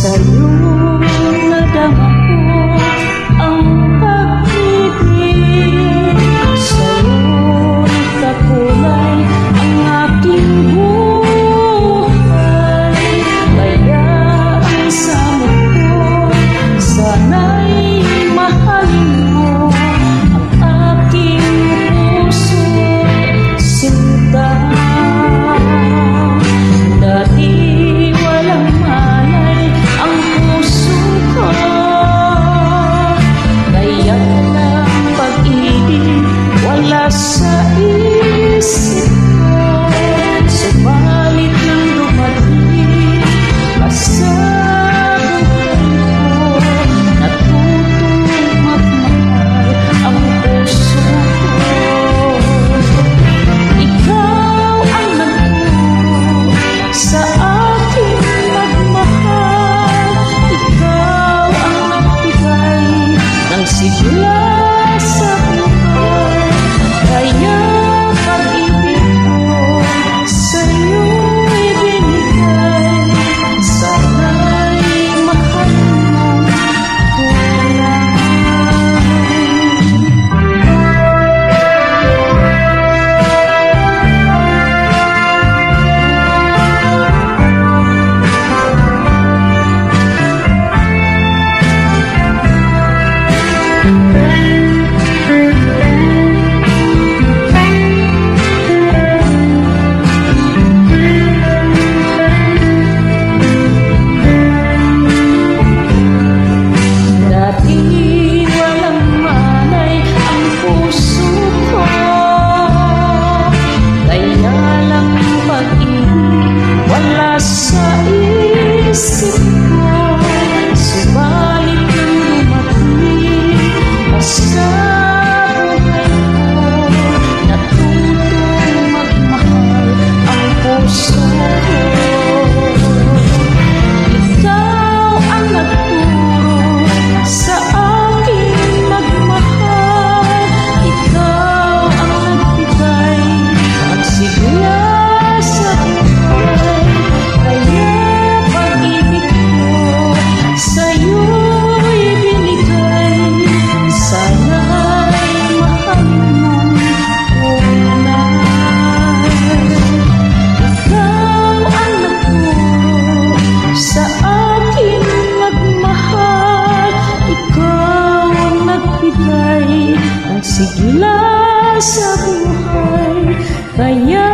Sa'yo nadama ko ang pag-ibig, sa'yo nagkakulay ang aking buhay. Kaya ang samot ko, sana'y mahalin mo ang aking puso, sinta. Dati walang malay ang puso ko, kaya lang pag-ibig wala sa isip ko. Subalit nang dumating ka sa buhay ko, natutong magmahal ang puso ko. Ikaw ang nagturo sa akin magmahal, ikaw ang nagbigay ng sigla sa buhay. Kaya pag-ibig ko sa'yo ibinigay, sana'y mahal mong tunay. Dati walang malay ang puso ko, kaya lang pag-ibig wala sa isip ko. Subalit nang dumating ka sa buhay ko, natutong magmahal ang puso ko. Ikaw ang nagturo sa akin magmahal, ikaw ang nagbigay ng sigla sa buhay. Kaya pag-ibig ko sa'yo ibinigay, sana'y mahal mong tunay. Ikaw ang nagturo sa akin magmahal, ikaw ang nagbigay ng sigla sa buhay. Kaya